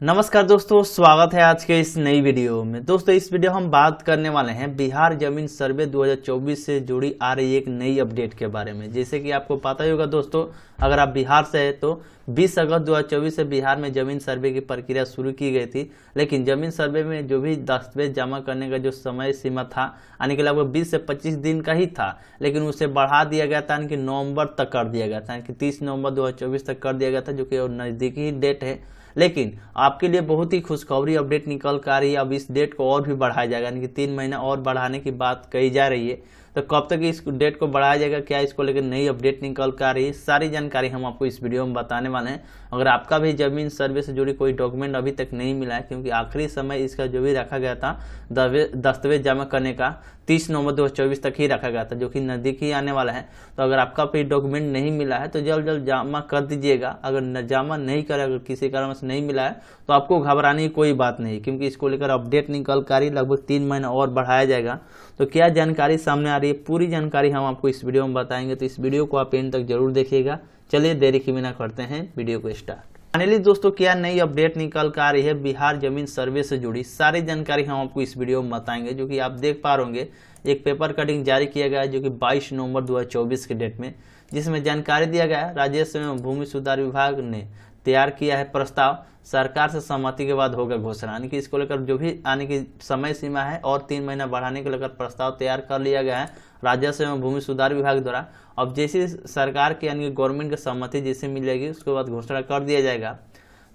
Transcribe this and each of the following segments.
नमस्कार दोस्तों, स्वागत है आज के इस नई वीडियो में। दोस्तों इस वीडियो हम बात करने वाले हैं बिहार जमीन सर्वे 2024 से जुड़ी आ रही एक नई अपडेट के बारे में। जैसे कि आपको पता ही होगा दोस्तों, अगर आप बिहार से हैं तो 20 अगस्त 2024 से बिहार में जमीन सर्वे की प्रक्रिया शुरू की गई थी। लेकिन जमीन सर्वे में जो भी दस्तावेज जमा करने का जो समय सीमा था यानी कि लगभग 20 से 25 दिन का ही था, लेकिन उसे बढ़ा दिया गया था, यानी कि नवंबर तक कर दिया गया था, यानी कि 30 नवंबर 2024 तक कर दिया गया था, जो कि नज़दीकी ही डेट है। लेकिन आपके लिए बहुत ही खुशखबरी अपडेट निकल कर आ रही है। अब इस डेट को और भी बढ़ाया जाएगा, यानी कि 3 महीना और बढ़ाने की बात कही जा रही है। तो कब तक इस डेट को बढ़ाया जाएगा, क्या इसको लेकर नई अपडेट निकल कर आ रही है, सारी जानकारी हम आपको इस वीडियो में बताने वाले हैं। अगर आपका भी जमीन सर्वे से जुड़ी कोई डॉक्यूमेंट अभी तक नहीं मिला है, क्योंकि आखिरी समय इसका जो भी रखा गया था दस्तावेज जमा करने का 30 नवंबर 2024 तक ही रखा गया था, जो कि नज़दीक ही आने वाला है। तो अगर आपका कोई डॉक्यूमेंट नहीं मिला है तो जल्द जल्द जमा कर दीजिएगा। अगर जमा नहीं करे, अगर किसी कारण से नहीं मिला है तो आपको घबराने की कोई बात नहीं, क्योंकि इसको लेकर अपडेट निकल कर लगभग 3 महीना और बढ़ाया जाएगा। तो क्या जानकारी सामने आ रही है, पूरी जानकारी हम आपको इस वीडियो में बताएंगे। तो इस वीडियो को आप एंड तक जरूर देखिएगा। चलिए देरी के बिना करते हैं वीडियो को स्टार्ट। फाइनली दोस्तों, क्या नई अपडेट निकल कर आ रही है बिहार जमीन सर्वे से जुड़ी सारी जानकारी हम आपको इस वीडियो में बताएंगे। जो कि आप देख पा रहे होंगे, एक पेपर कटिंग जारी किया गया है जो कि 22 नवंबर 2024 के डेट में, जिसमें जानकारी दिया गया है राजस्व एवं भूमि सुधार विभाग ने तैयार किया है प्रस्ताव, सरकार से सहमति के बाद होगा घोषणा। यानी कि इसको लेकर जो भी आने की समय सीमा है और 3 महीना बढ़ाने को लेकर प्रस्ताव तैयार कर लिया गया है राजस्व एवं भूमि सुधार विभाग द्वारा। अब जैसे सरकार की यानी कि गवर्नमेंट की सहमति जैसे मिलेगी, उसके बाद घोषणा कर दिया जाएगा।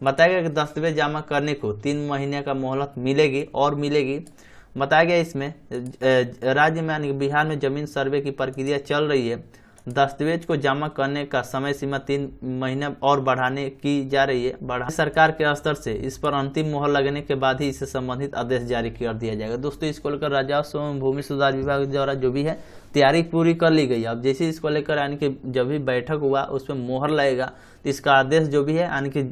बताया गया कि दस्तावेज जमा करने को 3 महीने का मोहलत मिलेगी और मिलेगी। बताया गया इसमें राज्य में यानी कि बिहार में जमीन सर्वे की प्रक्रिया चल रही है। दस्तावेज को जमा करने का समय सीमा 3 महीने और बढ़ाने की जा रही है। सरकार के स्तर से इस पर अंतिम मोहर लगने के बाद ही इससे संबंधित आदेश जारी कर दिया जाएगा। दोस्तों इसको लेकर राजस्व एवं भूमि सुधार विभाग द्वारा जो भी है तैयारी पूरी कर ली गई। अब जैसे इसको लेकर यानी कि जब भी बैठक हुआ उस पर मोहर लगेगा तो इसका आदेश जो भी है यानी कि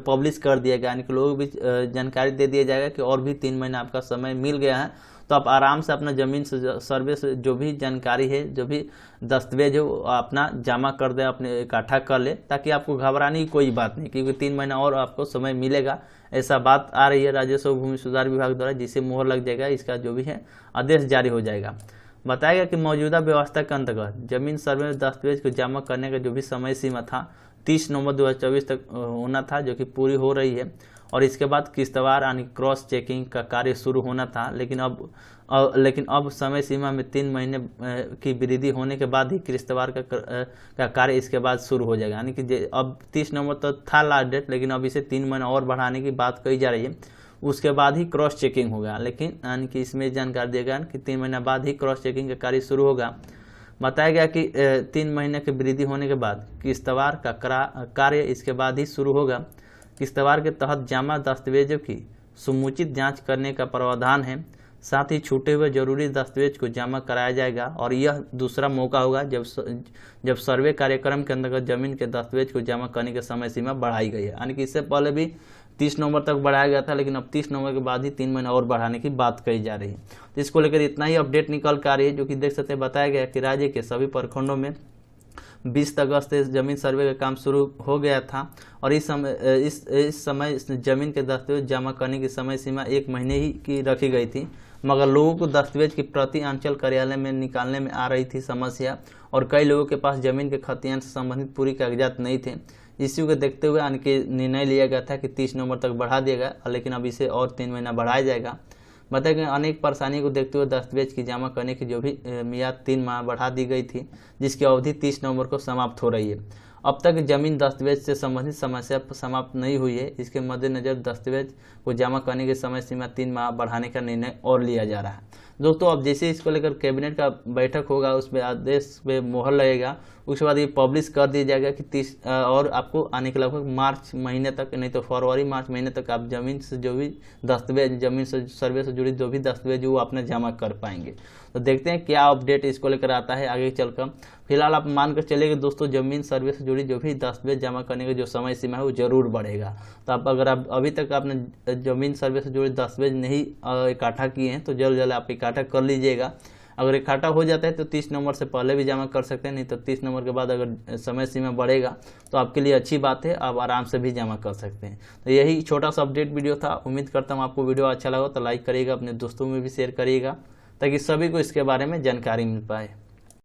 पब्लिश कर दिया गया, यानी कि लोगों को भी जानकारी दे दिया जाएगा कि और भी 3 महीना आपका समय मिल गया है। तो आप आराम से अपना जमीन सर्वे से जो भी जानकारी है, जो भी दस्तावेज है, वो अपना जमा कर दे, अपने इकट्ठा कर ले, ताकि आपको घबराने की कोई बात नहीं, क्योंकि 3 महीना और आपको समय मिलेगा। ऐसा बात आ रही है राजस्व भूमि सुधार विभाग द्वारा, जिसे मोहर लग जाएगा, इसका जो भी है आदेश जारी हो जाएगा। बताया गया कि मौजूदा व्यवस्था के अंतर्गत जमीन सर्वे में दस्तावेज को जमा करने का जो भी समय सीमा था 30 नवंबर 2024 तक होना था, जो कि पूरी हो रही है। और इसके बाद किस्तवार यानी क्रॉस चेकिंग का कार्य शुरू होना था, लेकिन अब समय सीमा में 3 महीने की वृद्धि होने के बाद ही किस्तवार का कार्य इसके बाद शुरू हो जाएगा। यानी कि अब 30 नवंबर तक था लास्ट डेट, लेकिन अब इसे 3 महीना और बढ़ाने की बात कही जा रही है। उसके बाद ही क्रॉस चेकिंग होगा, लेकिन यानी कि इसमें जानकारी दिया गया कि 3 महीना बाद ही क्रॉस चेकिंग का कार्य शुरू होगा। बताया गया कि 3 महीने की वृद्धि होने के बाद किस्तवार का कार्य इसके बाद ही शुरू होगा। किस्तवार के तहत जमा दस्तावेजों की समुचित जांच करने का प्रावधान है। साथ ही छूटे हुए जरूरी दस्तावेज को जमा कराया जाएगा। और यह दूसरा मौका होगा जब सर्वे कार्यक्रम के अंतर्गत जमीन के दस्तावेज को जमा करने की समय सीमा बढ़ाई गई है। यानी कि इससे पहले भी 30 नवंबर तक बढ़ाया गया था, लेकिन अब 30 नवंबर के बाद ही 3 महीना और बढ़ाने की बात कही जा रही है। तो इसको लेकर इतना ही अपडेट निकल कर आ रही है, जो कि देख सकते हैं। बताया गया कि राज्य के सभी प्रखंडों में 20 अगस्त से जमीन सर्वे का काम शुरू हो गया था। और इस समय जमीन के दस्तावेज जमा करने की समय सीमा 1 महीने ही की रखी गई थी, मगर लोगों को दस्तावेज की प्रति अंचल कार्यालय में निकालने में आ रही थी समस्या, और कई लोगों के पास जमीन के खतियान से संबंधित पूरी कागजात नहीं थे। इसी को देखते हुए यानी कि निर्णय लिया गया था कि 30 नवंबर तक बढ़ा दिया गया, लेकिन अब इसे और 3 महीना बढ़ाया जाएगा। बताया गया अनेक परेशानी को देखते हुए दस्तावेज की जमा करने की जो भी मियाद 3 माह बढ़ा दी गई थी, जिसकी अवधि 30 नवंबर को समाप्त हो रही है। अब तक जमीन दस्तावेज से संबंधित समस्या समाप्त नहीं हुई है। इसके मद्देनजर दस्तावेज को जमा करने की समय सीमा 3 माह बढ़ाने का निर्णय और लिया जा रहा है। दोस्तों अब जैसे इसको लेकर कैबिनेट का बैठक होगा, उसमें आदेश पे मोहर लगेगा, उसके बाद ये पब्लिश कर दिया जाएगा कि 30 और आपको आने के लगभग मार्च महीने तक, नहीं तो फरवरी मार्च महीने तक आप जमीन से जो भी दस्तावेज, जमीन से सर्वे से जुड़ी जो भी दस्तावेज वो अपने जमा कर पाएंगे। तो देखते हैं क्या अपडेट इसको लेकर आता है आगे चलकर। फिलहाल आप मानकर चलेंगे दोस्तों, जमीन सर्वे से जुड़ी जो भी दस्तावेज जमा करने का जो समय सीमा है वो जरूर बढ़ेगा। तो अगर आप अभी तक आपने जमीन सर्वे से जुड़े दस्तावेज नहीं इकट्ठा किए हैं तो जल्द आप इकट्ठा कर लीजिएगा। अगर इकट्ठा हो जाता है तो 30 नवंबर से पहले भी जमा कर सकते हैं, नहीं तो 30 नवंबर के बाद अगर समय सीमा बढ़ेगा तो आपके लिए अच्छी बात है, आप आराम से भी जमा कर सकते हैं। तो यही छोटा सा अपडेट वीडियो था। उम्मीद करता हूँ आपको वीडियो अच्छा लगा तो लाइक करिएगा, अपने दोस्तों में भी शेयर करिएगा ताकि सभी को इसके बारे में जानकारी मिल पाए।